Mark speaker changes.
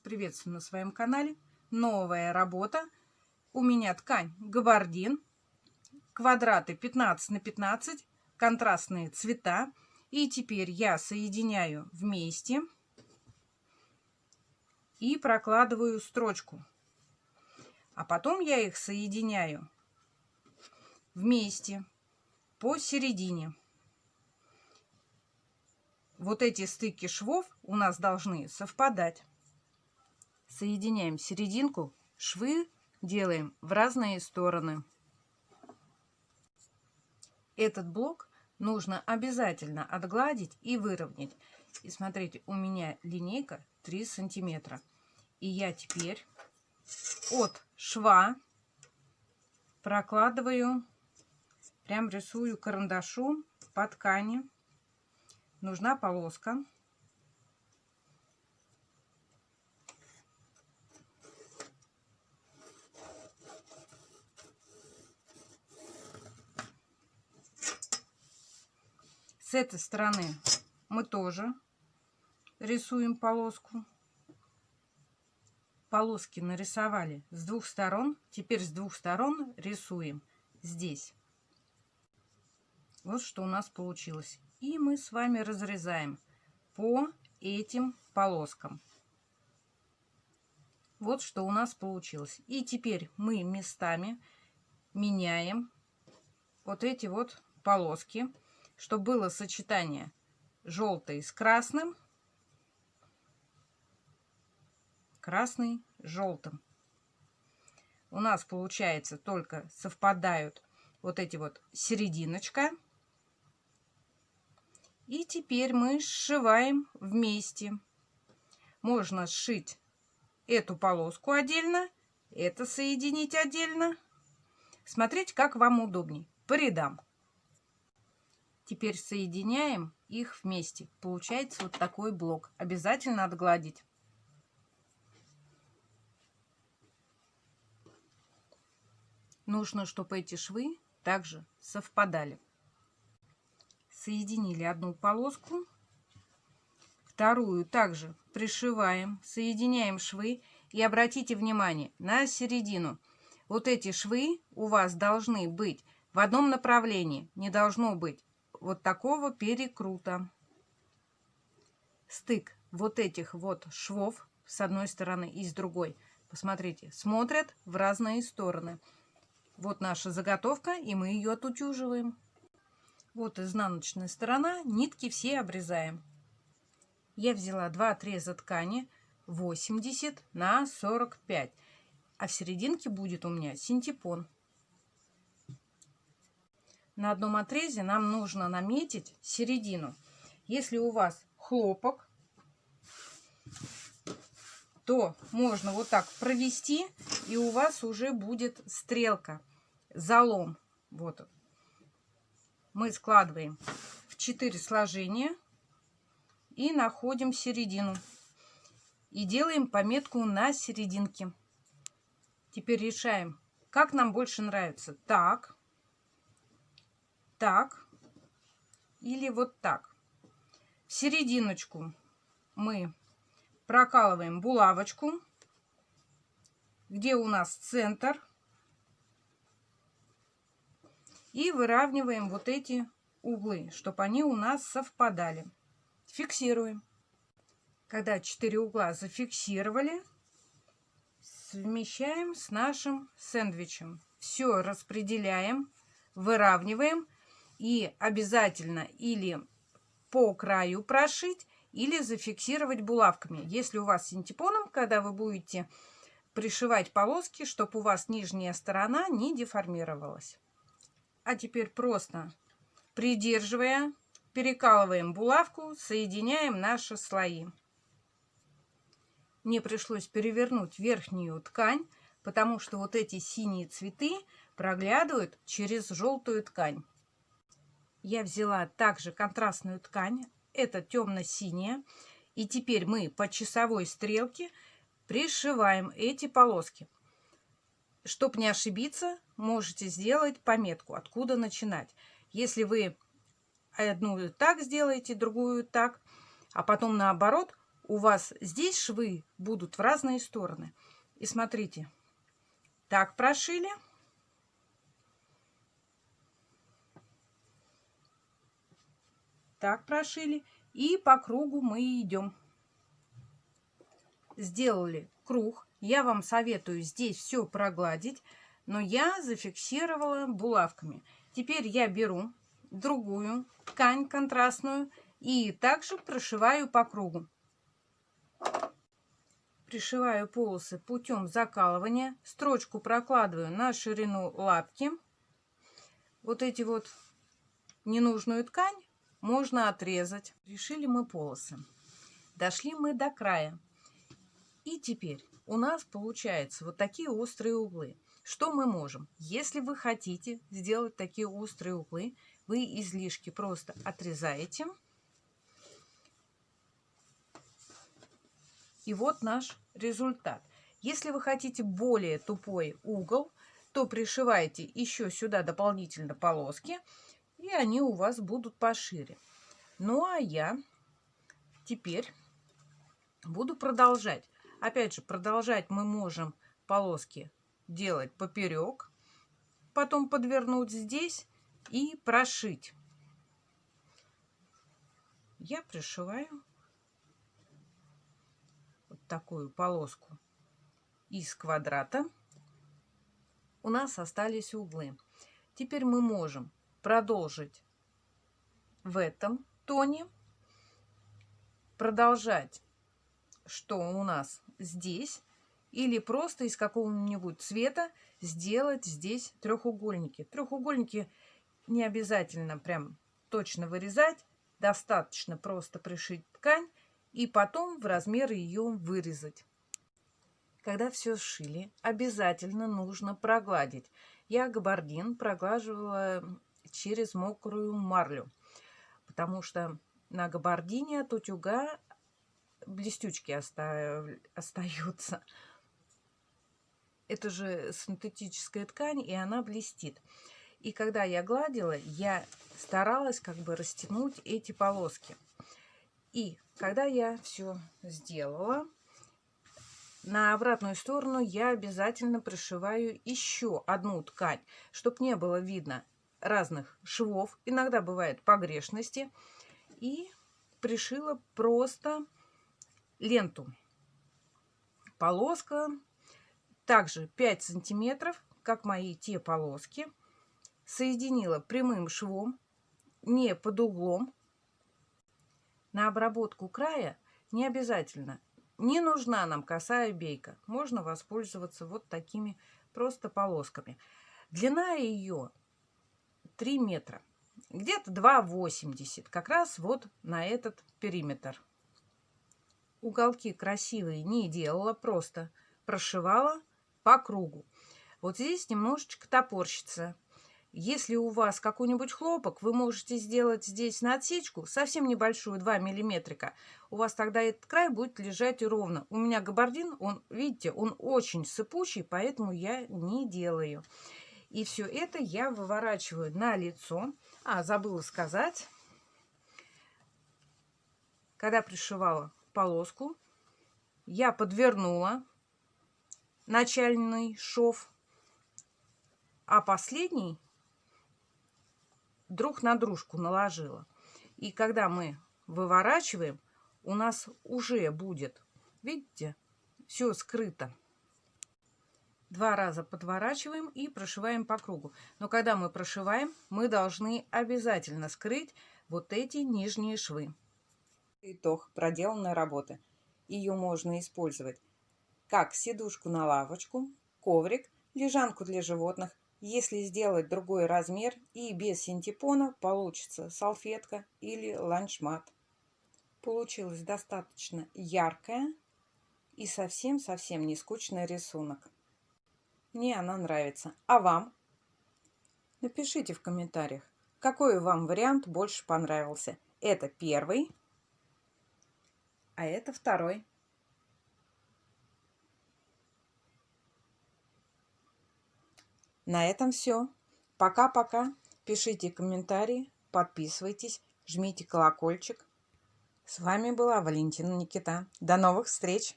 Speaker 1: приветствую на своем канале. Новая работа. У меня ткань габардин. Квадраты 15 на 15. Контрастные цвета. И теперь я соединяю вместе. И прокладываю строчку. А потом я их соединяю вместе посередине. Вот эти стыки швов у нас должны совпадать. Соединяем серединку, швы делаем в разные стороны. Этот блок нужно обязательно отгладить и выровнять. И смотрите, у меня линейка 3 сантиметра. И я теперь от шва прокладываю, прям рисую карандашом по ткани. Нужна полоска. С этой стороны мы тоже рисуем полоску. Полоски нарисовали с двух сторон. Теперь с двух сторон рисуем здесь. Вот что у нас получилось. И мы с вами разрезаем по этим полоскам. Вот что у нас получилось. И теперь мы местами меняем вот эти вот полоски, чтобы было сочетание желтый с красным, красный с желтым. У нас получается только совпадают вот эти вот серединочка. И теперь мы сшиваем вместе. Можно сшить эту полоску отдельно, это соединить отдельно. Смотрите, как вам удобней. По рядам. Теперь соединяем их вместе. Получается вот такой блок. Обязательно отгладить. Нужно, чтобы эти швы также совпадали. Соединили одну полоску, вторую также пришиваем, соединяем швы и обратите внимание на середину. Вот эти швы у вас должны быть в одном направлении, не должно быть вот такого перекрута. Стык вот этих вот швов с одной стороны и с другой, посмотрите, смотрят в разные стороны. Вот наша заготовка, и мы ее отутюживаем. Вот изнаночная сторона, нитки все обрезаем. Я взяла два отреза ткани 80 на 45, а в серединке будет у меня синтепон. На одном отрезе нам нужно наметить середину. Если у вас хлопок, то можно вот так провести, и у вас уже будет стрелка, залом. Вот он. Мы складываем в 4 сложения и находим середину. И делаем пометку на серединке. Теперь решаем, как нам больше нравится. Так, так или вот так. В серединочку мы прокалываем булавочку, где у нас центр. И выравниваем вот эти углы, чтобы они у нас совпадали. Фиксируем. Когда 4 угла зафиксировали, совмещаем с нашим сэндвичем. Все распределяем, выравниваем. И обязательно или по краю прошить, или зафиксировать булавками. Если у вас синтепоном, когда вы будете пришивать полоски, чтобы у вас нижняя сторона не деформировалась. А теперь просто придерживая, перекалываем булавку, соединяем наши слои. Мне пришлось перевернуть верхнюю ткань, потому что вот эти синие цветы проглядывают через желтую ткань. Я взяла также контрастную ткань, это темно-синяя. И теперь мы по часовой стрелке пришиваем эти полоски. Чтобы не ошибиться, можете сделать пометку, откуда начинать. Если вы одну так сделаете, другую так, а потом наоборот, у вас здесь швы будут в разные стороны. И смотрите, так прошили. Так прошили. И по кругу мы идем. Сделали круг. Я вам советую здесь все прогладить, но я зафиксировала булавками. Теперь я беру другую ткань контрастную и также прошиваю по кругу. Пришиваю полосы путем закалывания. Строчку прокладываю на ширину лапки. Вот эти вот ненужную ткань можно отрезать. Пришили мы полосы. Дошли мы до края. И теперь у нас получается вот такие острые углы. Что мы можем? Если вы хотите сделать такие острые углы, вы излишки просто отрезаете. И вот наш результат. Если вы хотите более тупой угол, то пришивайте еще сюда дополнительно полоски, и они у вас будут пошире. Ну а я теперь буду продолжать. Опять же, продолжать мы можем полоски делать поперек, потом подвернуть здесь и прошить. Я пришиваю вот такую полоску из квадрата. У нас остались углы. Теперь мы можем продолжить в этом тоне, продолжать, что у нас здесь, или просто из какого-нибудь цвета сделать здесь треугольники. Треугольники не обязательно прям точно вырезать, достаточно просто пришить ткань и потом в размеры ее вырезать. Когда все сшили, обязательно нужно прогладить. Я габардин проглаживала через мокрую марлю, потому что на габардине от утюга блестючки остаются. Это же синтетическая ткань, и она блестит. И когда я гладила, я старалась как бы растянуть эти полоски. И когда я все сделала, на обратную сторону я обязательно пришиваю еще одну ткань, чтобы не было видно разных швов. Иногда бывают погрешности. И пришила просто ленту. Полоска также 5 сантиметров, как мои те полоски. Соединила прямым швом, не под углом. На обработку края не обязательно. Не нужна нам косая бейка. Можно воспользоваться вот такими просто полосками. Длина ее 3 метра. Где-то 2,80. Как раз вот на этот периметр. Уголки красивые не делала, просто прошивала по кругу. Вот здесь немножечко топорщится. Если у вас какой-нибудь хлопок, вы можете сделать здесь на отсечку совсем небольшую, 2 миллиметрика. У вас тогда этот край будет лежать ровно. У меня габардин, он, видите, он очень сыпучий, поэтому я не делаю. И все это я выворачиваю на лицо. Забыла сказать, когда пришивала полоску, я подвернула начальный шов, а последний друг на дружку наложила. И когда мы выворачиваем, у нас уже будет, видите, все скрыто. 2 раза подворачиваем и прошиваем по кругу. Но когда мы прошиваем, мы должны обязательно скрыть вот эти нижние швы. Итог проделанной работы. Ее можно использовать как сидушку на лавочку, коврик, лежанку для животных. Если сделать другой размер и без синтепона, получится салфетка или ланчмат. Получилось достаточно яркая и совсем-совсем не скучный рисунок. Мне она нравится. А вам? Напишите в комментариях, какой вам вариант больше понравился. Это первый, а это второй. На этом все. Пока-пока. Пишите комментарии, подписывайтесь, жмите колокольчик. С вами была Валентина Никита. До новых встреч!